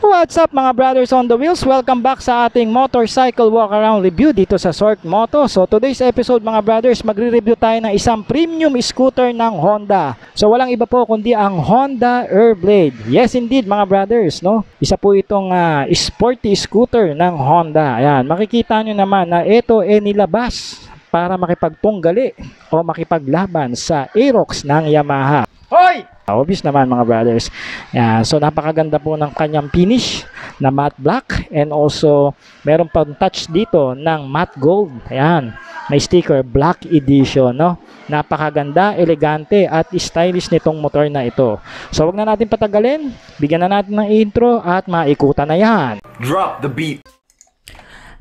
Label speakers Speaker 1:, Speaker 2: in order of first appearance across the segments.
Speaker 1: What's up mga brothers on the wheels? Welcome back sa ating motorcycle walk around review dito sa Sork Moto. So today's episode mga brothers, magre-review tayo ng isang premium scooter ng Honda. So walang iba po kundi ang Honda Airblade. Yes indeed mga brothers, no? Isa po itong sporty scooter ng Honda. Ayan, makikita nyo naman na ito nilabas para makipagtunggali o makipaglaban sa Aerox ng Yamaha. Hoy! Obvious naman mga brothers. Yan. So napakaganda po ng kanyang finish na matte black and also meron pang touch dito ng matte gold. Ayan. May sticker black edition, no? Napakaganda, elegante at stylish nitong motor na ito. So wag na natin patagalin. Bigyan na natin ng intro at maikutan na yan.
Speaker 2: Drop the beat.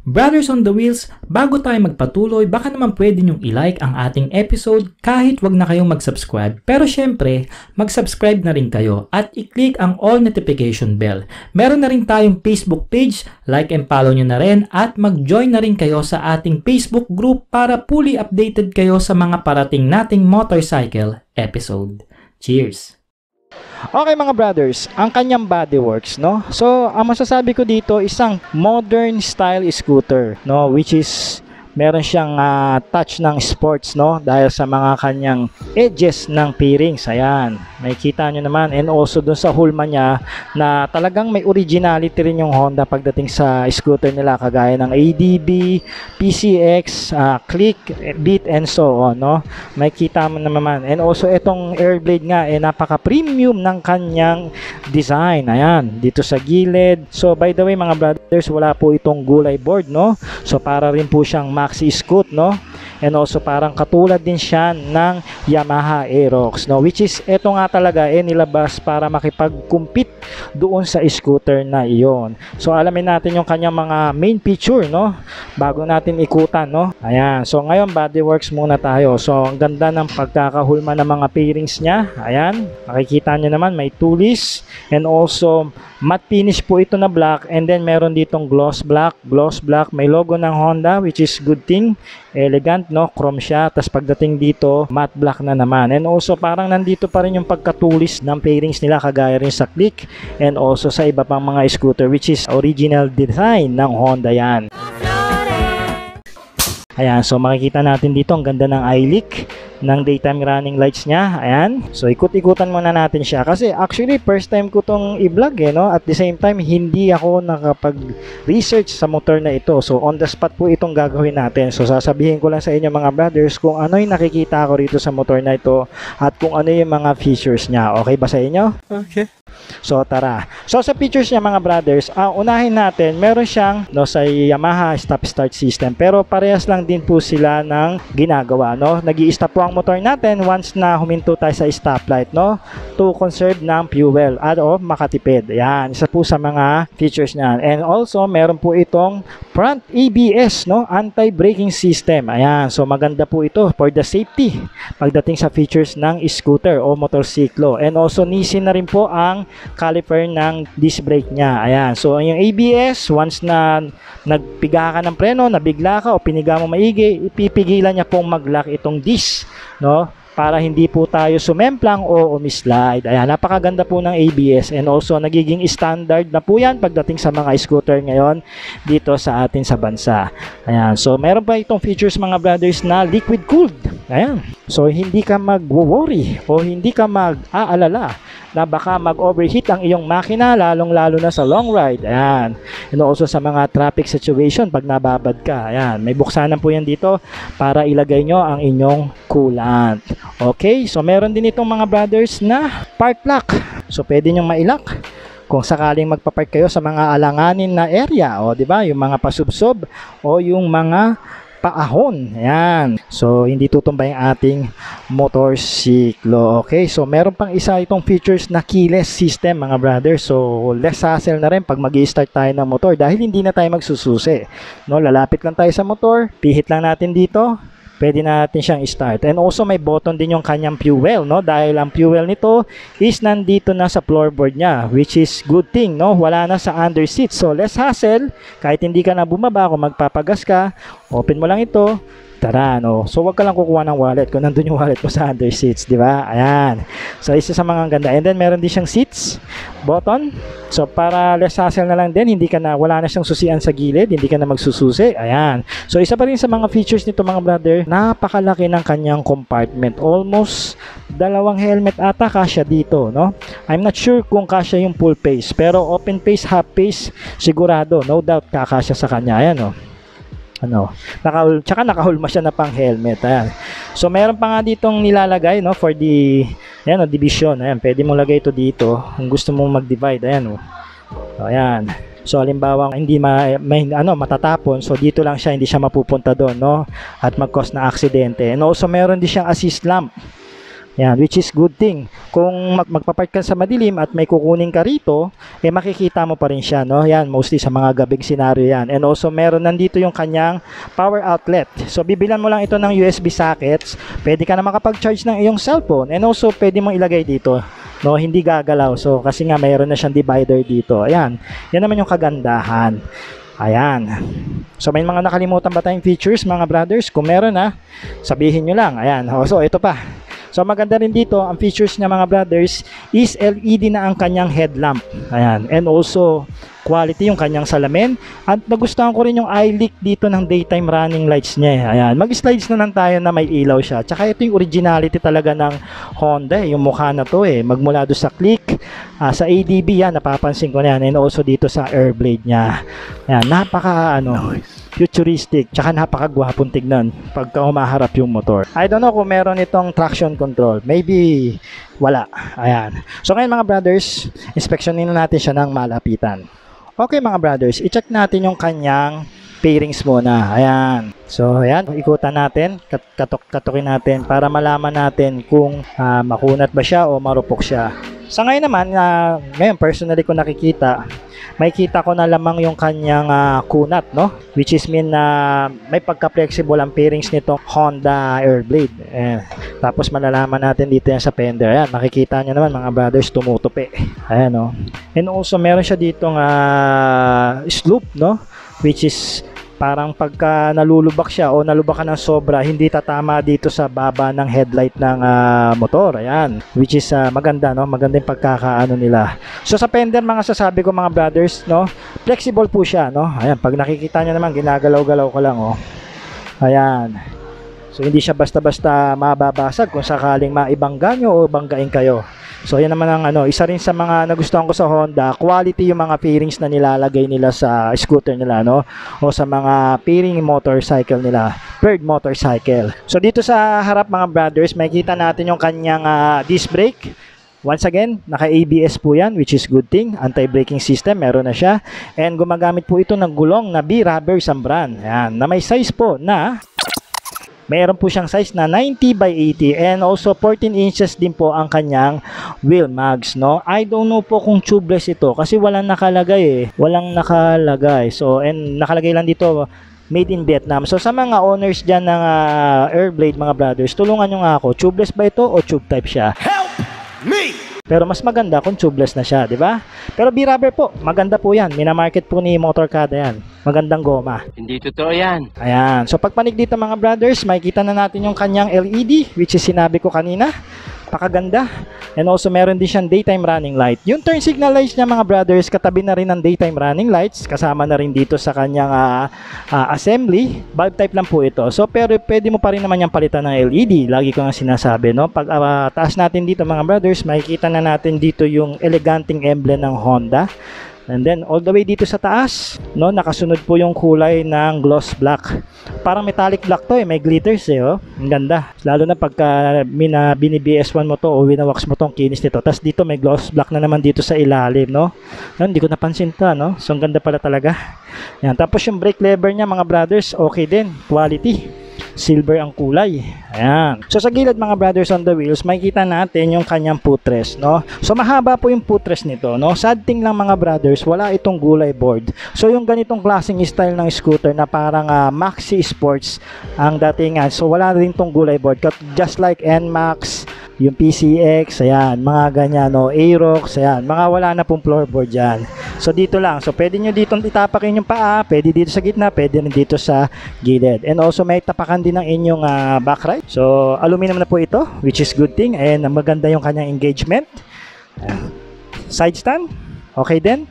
Speaker 3: Brothers on the wheels, bago tayo magpatuloy, baka naman pwede nyong i-like ang ating episode kahit wag na kayong mag-subscribe. Pero syempre, mag-subscribe na rin kayo at i-click ang all notification bell. Meron na rin tayong Facebook page, like and follow nyo na rin at mag-join na rin kayo sa ating Facebook group para fully updated kayo sa mga parating nating motorcycle episode. Cheers!
Speaker 1: Okay mga brothers, ang kanyang bodyworks, no? So, ang masasabi ko dito, isang modern style scooter, no? Which is meron siyang touch ng sports, no? Dahil sa mga kanyang edges ng fairings. Ayan, makikita nyo naman. And also dun sa hulma niya na talagang may originality rin yung Honda pagdating sa scooter nila, kagaya ng ADB, PCX, Click, Beat and so on, no? Makikita mo naman. And also itong Airblade nga napaka-premium ng kanyang design. Ayan, dito sa gilid. So by the way mga brothers, wala po itong gulay board, no? So para rin po siyang maxi scoot, no? And also parang katulad din siya ng Yamaha Aerox, no? Which is ito nga talaga nilabas para makipag-compete doon sa scooter na iyon. So alamin natin yung kanyang mga main feature, no? Bago natin ikutan, no? Ayan. So ngayon bodyworks muna tayo. So ang ganda ng pagkakahulma ng mga fairings niya. Ayan. Makikita nyo naman may tulis and also matte finish po ito na black, and then meron ditong gloss black, may logo ng Honda, which is good thing, elegant, no? Chrome siya, tas pagdating dito matte black na naman, and also parang nandito pa rin yung pagkatulis ng fairings nila kagaya rin sa Click and also sa iba pang mga scooter, which is original design ng Honda yan. Ayan, so makikita natin dito ang ganda ng iLeak ng daytime running lights niya. Ayan, so ikut-ikutan muna natin siya kasi actually first time ko tong i-vlog no? At the same time hindi ako nakapag-research sa motor na ito, so on the spot po itong gagawin natin. So sasabihin ko lang sa inyo mga brothers kung ano yung nakikita ko rito sa motor na ito at kung ano yung mga features niya. Okay ba sa inyo? Okay. So tara. So sa features niya mga brothers, unahin natin, meron siyang sa Yamaha stop start system, pero parehas lang din po sila ng ginagawa, no? Nag-i-stop po ang motor natin once na huminto tayo sa stoplight, no? To conserve ng fuel at makatipid. Yan, isa po sa mga features niyan. And also meron po itong front ABS, no? Anti-braking system. Ayan, so maganda po ito for the safety pagdating sa features ng scooter o motorsiklo. And also nisin na rin po ang caliper ng disc brake niya. Ayan, so yung ABS, once na nagpiga ka ng preno, nabigla ka o piniga mo maigi, ipipigilan niya pong mag-lock itong disc, no? Para hindi po tayo sumemplang o umislide. Ayan, napakaganda po ng ABS, and also nagiging standard na po yan pagdating sa mga scooter ngayon dito sa atin sa bansa. Ayan, so meron pa itong features mga brothers na liquid cooled. Ayan, so hindi ka mag-worry o hindi ka mag-aalala na baka mag-overheat ang iyong makina, lalong-lalo na sa long ride. Ayan. And also sa mga traffic situation pag nababad ka. Ayan. May buksanan po yan dito para ilagay nyo ang inyong coolant. Okay. So meron din itong mga brothers na park lock. So pwede nyo mailak kung sakaling magpapark kayo sa mga alanganin na area. O diba? Yung mga pasubsob o yung mga paahon. Ayan. So, hindi tutumba yung ating motorsiklo. Okay. So, meron pang isa itong features na keyless system mga brother. So, less hassle na rin pag mag-i-start tayo ng motor dahil hindi na tayo magsususi. No, lalapit lang tayo sa motor. Pihit lang natin dito. Pwede natin siyang start. And also may button din yung kanyang fuel, no? Dahil ang fuel nito is nandito na sa floorboard niya, which is good thing, no? Wala na sa under seat. So less hassle, kahit hindi ka na bumaba, kung magpapagas ka, open mo lang ito, Tara, no? So, wag ka lang kukuha ng wallet kung nandun yung wallet mo sa under seats, di ba? Ayan. So, isa sa mga ganda. And then, meron din siyang seats button. So, para less hassle na lang din, wala na siyang susian sa gilid, hindi ka na magsususi. Ayan. So, isa pa rin sa mga features nito mga brother, napakalaki ng kanyang compartment. Almost 2 helmet ata kasya dito, no? I'm not sure kung kasya yung full face, pero open face, half face, sigurado, no doubt kakasya sa kanya. Ayan, no? Tsaka nakahulma siya na pang helmet. Ayan. So meron pa nga ditong nilalagay, no, for the division. Ayan, pwede mo lagay ito dito kung gusto mong mag-divide. Ayan, oh. So, ayan. So halimbawa hindi matatapon, so dito lang siya, hindi siya mapupunta doon, no, at mag-cause na aksidente. And also meron din siyang assist lamp. Yan, which is good thing. Kung magpapark ka sa madilim at may kukunin ka rito, makikita mo pa rin siya, no? Yan, mostly sa mga gabing scenario yan. And also, meron nandito yung kanyang power outlet. So, bibilan mo lang ito ng USB sockets. Pwede ka na makapag-charge ng iyong cellphone. And also, pwede mong ilagay dito, no? Hindi gagalaw. So, kasi nga, mayroon na siyang divider dito. Ayan. Yan naman yung kagandahan. Ayan. So, may mga nakalimutan ba tayong features, mga brothers? Kung meron na, sabihin nyo lang. Ayan. So, ito pa. So maganda rin dito, ang features niya mga brothers is LED na ang kanyang headlamp. Ayan. And also quality yung kanyang salamin. At nagustuhan ko rin yung iLeak dito ng daytime running lights niya. Ayan. Mag-slides na lang tayo na may ilaw siya. Tsaka ito yung originality talaga ng Honda. Yung mukha na to magmula doon sa click, sa ADB yan, napapansin ko na yan. And also dito sa airblade niya. Ayan. Napaka futuristic, tsaka napakagwapong tignan pagka humaharap yung motor. I don't know kung meron itong traction control. Maybe wala. Ayan. So ngayon mga brothers, inspeksyonin natin siya ng malapitan. Okay mga brothers, i-check natin yung kanyang pairings muna. Ayan. So ayan, ikutan natin, katukin natin para malaman natin kung makunat ba siya o marupok siya. Sa ngayon naman, ngayon personally ko nakikita, may kita ko na lamang yung kanyang kunat, no? Which is mean na may pagka-flexible ang pairings nitong Honda Airblade. Tapos malalaman natin dito yan sa fender. Ayan, makikita nyo naman mga brothers, tumutupi. Ayan, no? And also meron siya ditong slope, no? Which is parang pagka nalulubak siya o nalubak ka ng sobra, hindi tatama dito sa baba ng headlight ng motor. Ayan, which is maganda, no? Maganda yung pagkakaano nila. So sa fender, mga sasabi ko mga brothers, no? Flexible po siya, no? Ayan, pag nakikita nyo naman, ginagalaw-galaw ko lang, oh. Ayan. So hindi siya basta-basta mababasag kung sakaling maibangga nyo o banggain kayo. So yan naman ang isa rin sa mga nagustuhan ko sa Honda, quality yung mga pairings na nilalagay nila sa scooter nila, no? O sa mga pairing motorcycle nila, third motorcycle. So dito sa harap mga brothers, makikita natin yung kanyang disc brake. Once again, naka-ABS po yan, which is good thing. Anti-braking system, meron na siya. And gumagamit po ito ng gulong na B-rubber ang brand. Ayan, na may size po na mayroon po siyang size na 90 by 80 and also 14 inches din po ang kanyang wheel mags, no? I don't know po kung tubeless ito kasi walang nakalagay Walang nakalagay. So, and nakalagay lang dito made in Vietnam. So, sa mga owners dyan ng Airblade mga brothers, tulungan nyo nga ako. Tubeless ba ito o tube type siya? Help me! Pero mas maganda kung tubeless na siya, di ba? Pero B-rubber po, maganda po yan. Minamarket po ni Motorcada yan. Magandang goma.
Speaker 2: Hindi totoo yan.
Speaker 1: Ayan. So pagpanig dito mga brothers, makikita na natin yung kanyang LED, which is sinabi ko kanina. Pakaganda. And also meron din siyang daytime running light. Yung turn signal lights niya mga brothers, katabi na rin ng daytime running lights. Kasama na rin dito sa kanyang assembly. Bulb type lang po ito. So pero pwede mo pa rin naman yung palitan ng LED. Lagi ko nga sinasabi, no? Pag taas natin dito mga brothers, makikita na natin dito yung eleganting emblem ng Honda. And then all the way dito sa taas, no, nakasunod po yung kulay ng gloss black. Parang metallic black to may glitters oh. Ang ganda. Lalo na pagka bini-BS1 mo to o winawax mo tong kinis nito. Tapos dito may gloss black na naman dito sa ilalim, no. Hindi ko napansin ta, no. So ang ganda pala talaga. Yan, tapos yung brake lever niya mga brothers, okay din, quality. Silver ang kulay. Ayan. So sa gilid mga brothers on the wheels, makikita natin yung kanyang footrest, no? So mahaba po yung footrest nito, no? Sad thing lang mga brothers, wala itong gulay board. So yung ganitong klaseng style ng scooter na parang Maxi Sports ang datingan. So wala rin tong gulay board. Just like NMAX, yung PCX, ayan, mga ganyan, no? Aerox, ayan, mga wala na pong floorboard dyan. So dito lang. So pwede nyo dito itapakin yung paa, pwede dito sa gitna, pwede rin dito sa gilid. And also may tapakan din ng inyong backride. So aluminum na po ito, which is good thing. And maganda yung kanyang engagement. Side stand, okay din.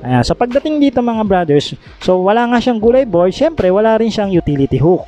Speaker 1: Ayan. So pagdating dito mga brothers, so wala nga siyang gulay board, syempre wala rin siyang utility hook.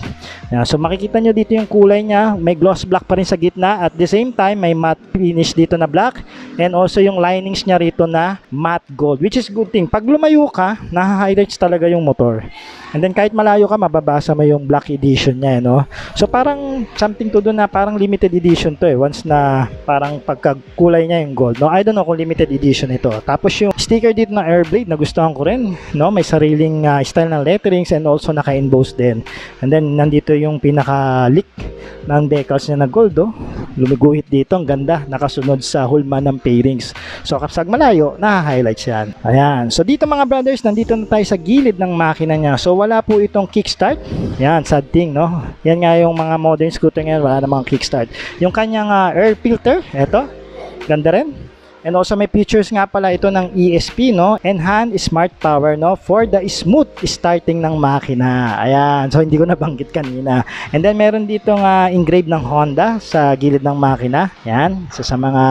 Speaker 1: Ayan. So makikita nyo dito yung kulay niya, may gloss black pa rin sa gitna, at the same time may matte finish dito na black, and also yung linings niya rito na matte gold, which is good thing. Pag lumayo ka, naha-highlights talaga yung motor. And then kahit malayo ka, mababasa mo yung black edition niya, no? So parang something to do na parang limited edition to once na parang pagkakulay niya yung gold, no? I don't know kung limited edition ito. Tapos yung sticker dito na Airblade, nagustuhan ko rin, no? May sariling style ng letterings and also naka-emboss din. And then nandito yung pinaka-leak ng decals niya na gold, oh. Lumiguhit dito, ang ganda, nakasunod sa hulma ng pairings. So kapsag malayo, naha-highlights yan. Ayan. So dito mga brothers, nandito na tayo sa gilid ng makina niya. So wala po itong kickstart. Yan, sad thing, no? Yan nga yung mga modern scooter ngayon, wala namang kickstart. Yung kanyang air filter, eto, ganda rin. And also may features nga pala ito ng ESP, no? Enhanced Smart Power, no? For the smooth starting ng makina. Ayan. So hindi ko nabanggit kanina. And then meron ditong engraved ng Honda sa gilid ng makina. Yan. So sa mga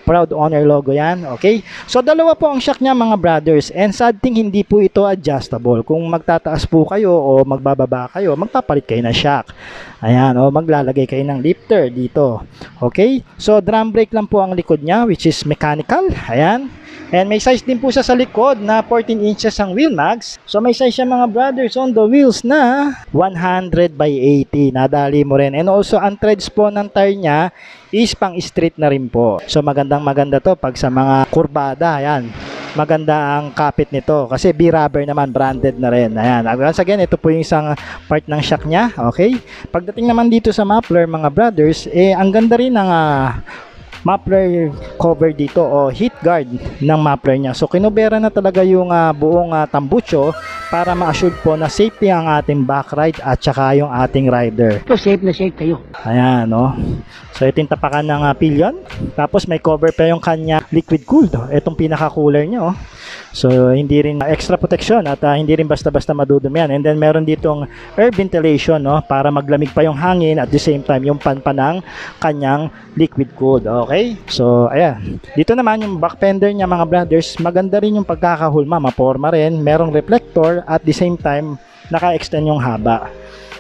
Speaker 1: proud owner logo yan. Okay? So dalawa po ang shock niya mga brothers. And sad thing, hindi po ito adjustable. Kung magtataas po kayo o magbababa kayo, magpapalit kayo ng shock. Ayan. O maglalagay kayo ng lifter dito. Okay? So drum brake lang po ang likod niya, which is mechanical. Ayan. And may size din po siya sa likod na 14 inches ang wheel max. So may size siya mga brothers on the wheels na 100 by 80. Nadali mo rin. And also ang treads po ng tire niya is pang street na rin po. So magandang maganda to pag sa mga kurbada. Ayan. Maganda ang kapit nito kasi B-rubber naman, branded na rin. Ayan. Once again, ito po yung isang part ng shock niya. Okay. Pagdating naman dito sa muffler mga brothers, ang ganda rin ng muffler cover dito o heat guard ng muffler niya. So kinubera na talaga yung buong tambucho para ma-assure po na safety ang ating backride at saka yung ating rider.
Speaker 2: So safe na safe kayo.
Speaker 1: Ayan, no. So ito yung tapakan ng pillion. Tapos may cover pa yung kanya liquid cooled. Itong pinaka-cooler niya, oh. So hindi rin extra protection at hindi rin basta-basta madudumi yan. And then meron ditong air ventilation, no, para maglamig pa yung hangin at the same time yung pan ng kanyang liquid cooled. Okay? So ayan. Dito naman yung back fender niya mga brothers, maganda rin yung pagkakahulma, maporma rin, merong reflector at the same time naka-extend yung haba.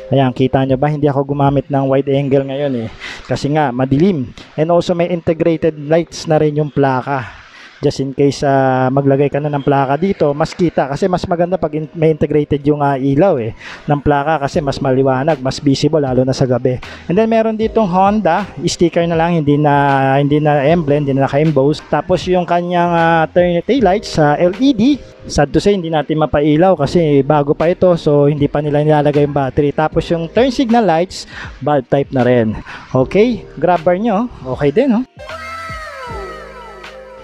Speaker 1: Ayan, kita nyo ba? Hindi ako gumamit ng wide angle ngayon kasi nga madilim. And also may integrated lights na rin yung plaka. Just in case maglagay ka na ng plaka dito, mas kita kasi mas maganda pag may integrated yung ilaw ng plaka kasi mas maliwanag, mas visible lalo na sa gabi. And then meron ditong Honda, sticker na lang, hindi na emblem, hindi na naka-emboss. Tapos yung kanyang tail lights sa LED, sad to say hindi natin mapailaw kasi bago pa ito, so hindi pa nila nilalagay yung battery. Tapos yung turn signal lights, bulb type na rin. Okay, grab bar nyo, okay din, oh.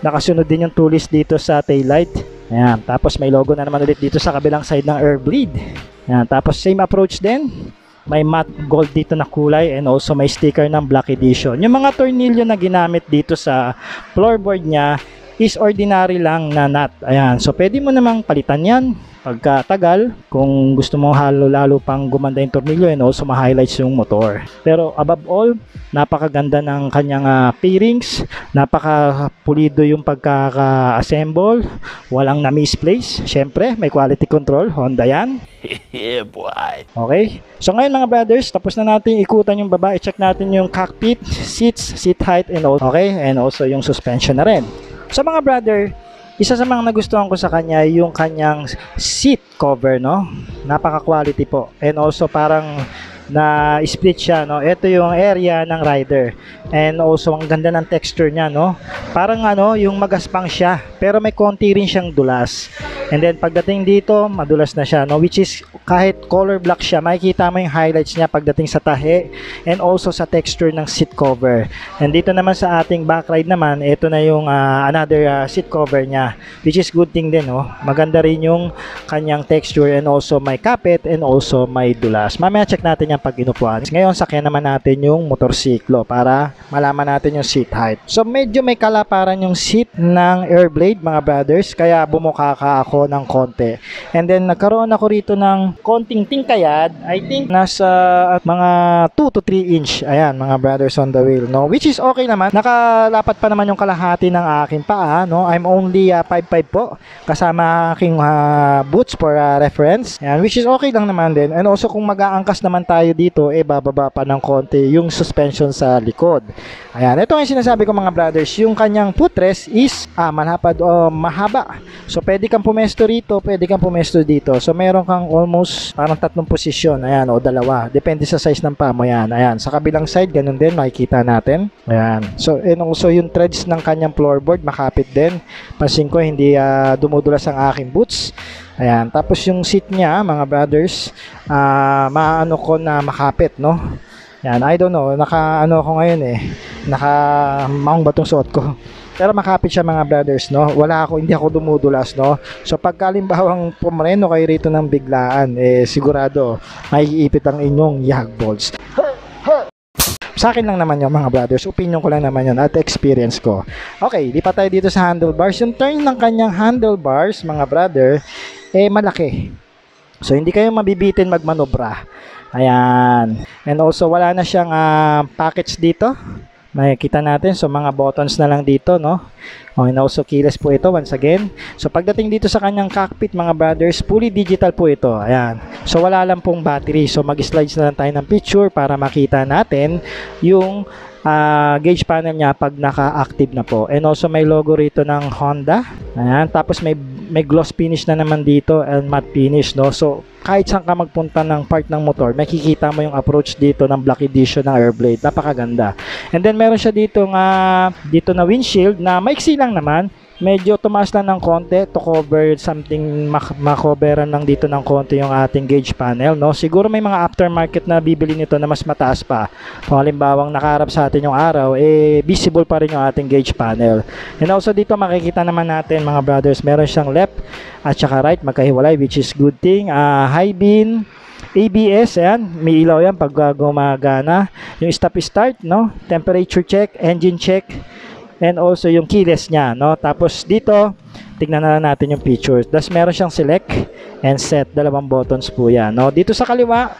Speaker 1: Nakasunod din yung tulis dito sa taillight. Ayan. Tapos may logo na naman ulit dito sa kabilang side ng Airblade. Ayan. Tapos same approach din. May matte gold dito na kulay and also may sticker ng Black Edition. Yung mga tornilyo na ginamit dito sa floorboard niya is ordinary lang na nut. Ayan. So pwede mo namang palitan yan pagkatagal kung gusto mo lalo pang gumanda yung tornilyo and also ma-highlights yung motor. Pero above all, napakaganda ng kanyang pairings, napakapulido yung pagkaka-assemble, walang na-misplace. Syempre, may quality control, Honda yan.
Speaker 2: Yeah, boy.
Speaker 1: Okay? So ngayon mga brothers, tapos na natin ikutan yung baba, i-check natin yung cockpit, seats, seat height, and all. Okay? And also yung suspension na rin. So mga brother, isa sa mga nagustuhan ko sa kanya yung kanyang seat cover, no? Napaka-quality po. And also parang na split siya, no? Ito yung area ng rider. And also ang ganda ng texture niya, no? Parang yung magaspang siya, pero may konti rin siyang dulas. And then pagdating dito, madulas na siya, no? Which is kahit color black siya, makikita mo yung highlights niya pagdating sa tahi and also sa texture ng seat cover. And dito naman sa ating back ride naman, ito na yung another seat cover niya, which is good thing din, no? Maganda rin yung kanyang texture and also may kapit and also may dulas. Mamaya check natin yan pag inupuan. Ngayon, sakyan naman natin yung motorsiklo para malaman natin yung seat height. So medyo may kalaparan yung seat ng Airblade, mga brothers, kaya bumukaka ako ng konti. And then nagkaroon ako rito ng konting tingkayad. I think nasa mga 2 to 3 inch. Ayan, mga brothers on the wheel, no? Which is okay naman. Nakalapat pa naman yung kalahati ng aking paa, no? I'm only 5'5" po, kasama aking boots for reference. Ayan, which is okay lang naman din. And also kung mag-aangkas naman tayo dito, bababa pa ng konti yung suspension sa likod. Ayan, ito yung sinasabi ko, mga brothers, yung kanyang footrest is malapad o mahaba. So pwede kang pumesto rito, pwede kang pumesto dito. So meron kang almost parang 3 posisyon, ayan, o 2. Depende sa size ng paa mo yan. Ayan, sa kabilang side, ganun din, makikita natin. Ayan. So, and also yung treads ng kanyang floorboard, makapit din. Pansin ko, hindi dumudulas ang aking boots. Ayan, tapos yung seat niya, mga brothers, maano ko na makapit, no? Yan, I don't know, naka-ano ako ngayon naka-maong ba itong suot ko? Pero makapit siya, mga brothers, no? Hindi ako dumudulas, no? So pagkalimbawang pumreno kayo rito ng biglaan, sigurado maiipit ang inyong yag balls. Sa akin lang naman yun, mga brothers, opinion ko lang naman yun at experience ko. Okay, lipat tayo dito sa handlebars. Yung turn ng kanyang handlebars, mga brother, malaki. So hindi kayo mabibitin magmanobra. Ayan. And also wala na siyang package dito. Makikita natin. So mga buttons na lang dito, no? And also keyless po ito once again. So pagdating dito sa kanyang cockpit, mga brothers, fully digital po ito. Ayan. So wala lang pong battery. So mag-slides na lang tayo ng picture para makita natin yung gauge panel niya pag naka-active na po. And also may logo rito ng Honda. Ayan. Tapos may gloss finish na naman dito and matte finish, no? So kahit saan ka magpunta ng part ng motor, makikita mo yung approach dito ng Black Edition ng Airblade. Napakaganda. And then meron siya dito na windshield na maiksi lang naman. Medyo tumaas lang ng konti to cover something, makoveran lang dito ng konti yung ating gauge panel, no? Siguro may mga aftermarket na bibili nito na mas mataas pa. Kung halimbawang nakaharap sa atin yung araw, visible pa rin yung ating gauge panel. And also dito makikita naman natin, mga brothers, meron siyang left at saka right, magkahiwalay, which is good thing. High beam, ABS, ayan, may ilaw yan pag gumagana. Yung stop start, no? Temperature check, engine check, and also yung keyless niya, no? Tapos dito, tignan na lang natin yung features. Tapos meron siyang select and set, 2 buttons po yan, no? Dito sa kaliwa,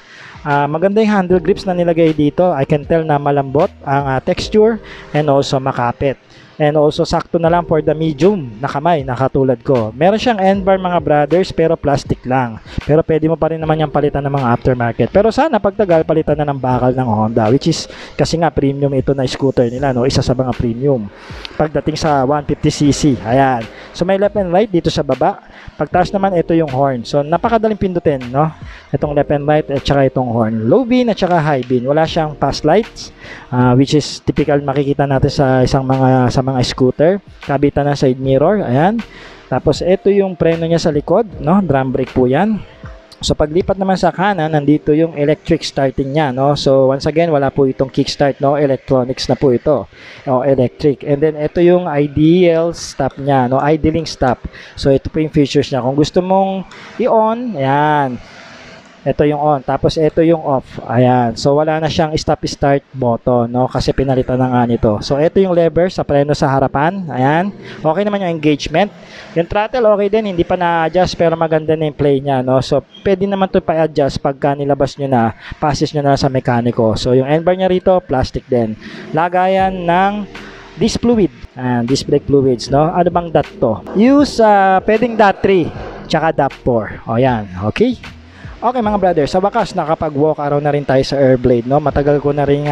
Speaker 1: maganda yung handle grips na nilagay dito. I can tell na malambot ang texture and also makapit. And also sakto na lang for the medium na kamay na katulad ko. Meron siyang end-bar, mga brothers, pero plastic lang. Pero pwede mo pa rin naman yung palitan ng mga aftermarket. Pero sana pagtagal palitan na ng bakal ng Honda, which is kasi nga premium ito na scooter nila, no? Isa sa mga premium pagdating sa 150cc. Ayan. So may left and right dito sa baba. Pagtaas naman, ito yung horn. So napakadaling pindutin, no? Itong left and right at saka itong horn. Low beam at saka high beam. Wala siyang fast lights, which is typical makikita natin sa mga scooter. Kabitan na side mirror. Ayan. Tapos ito yung preno niya sa likod, no? Drum brake po yan. So paglipat naman sa kanan, nandito yung electric starting niya, no? So once again, wala po itong kickstart, no? Electronics na po ito. O electric. And then ito yung ideal stop niya, no? Idling stop. So ito po yung features niya. Kung gusto mong i-on, ayan. Ito yung on. Tapos ito yung off. Ayan. So wala na siyang stop-start button, no? Kasi pinalitan na nga nito. So ito yung lever sa preno sa harapan. Ayan. Okay naman yung engagement. Yung throttle okay din. Hindi pa na-adjust pero maganda na yung play niya, no? So pwede naman ito pa-adjust pagka nilabas nyo na, passes nyo na sa mekaniko. So yung end bar niya rito, plastic din. Lagayan ng disc fluid. Ayan, disc brake fluids, no? Ano bang dot to? Use pwedeng dot 3 tsaka dot 4. O yan. Okay. Okay mga brother, sa wakas nakapag-walk around na rin tayo sa Airblade, no? Matagal ko na rin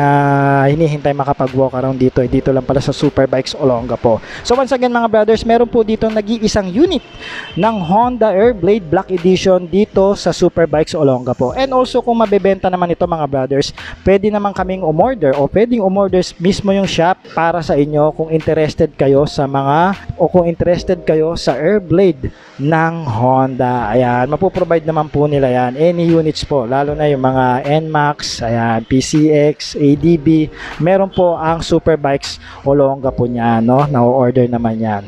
Speaker 1: hinihintay makapag-walk around dito. Dito lang pala sa Superbikes Olongapo. So once again mga brothers, meron po dito nag-iisang unit ng Honda Airblade Black Edition dito sa Superbikes Olongapo. And also kung mabebenta naman ito mga brothers, pwede naman kaming umorder o pwedeng umorder mismo yung shop para sa inyo kung interested kayo sa kung interested kayo sa Airblade ng Honda. Ayan, mapoprovide naman po nila yan. Any units po, lalo na yung mga NMAX, ayan, PCX, ADB, meron po ang Superbikes Olongapo niya, no? Na-order naman yan.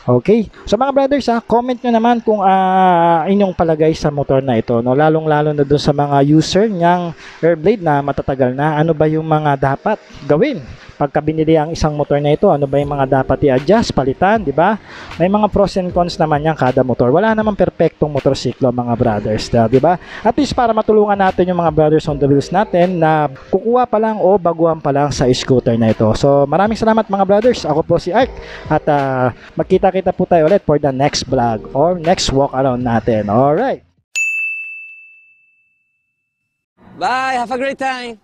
Speaker 1: Okay. So mga brothers, comment nyo naman kung inyong palagay sa motor na ito, no? Lalong-lalo na dun sa mga user niyang Airblade na matatagal na, ano ba yung mga dapat gawin pagka binili ang isang motor na ito? Ano ba yung mga dapat i-adjust, palitan, di ba? May mga pros and cons naman yan kada motor. Wala namang perpektong motorsiklo mga brothers, di ba? At least para matulungan natin yung mga brothers on the wheels natin na kukuha pa lang o baguhan pa lang sa scooter na ito. So maraming salamat mga brothers. Ako po si Art at magkita-kita po tayo ulit for the next vlog or next walk around natin. Alright.
Speaker 4: Bye. Have a great time.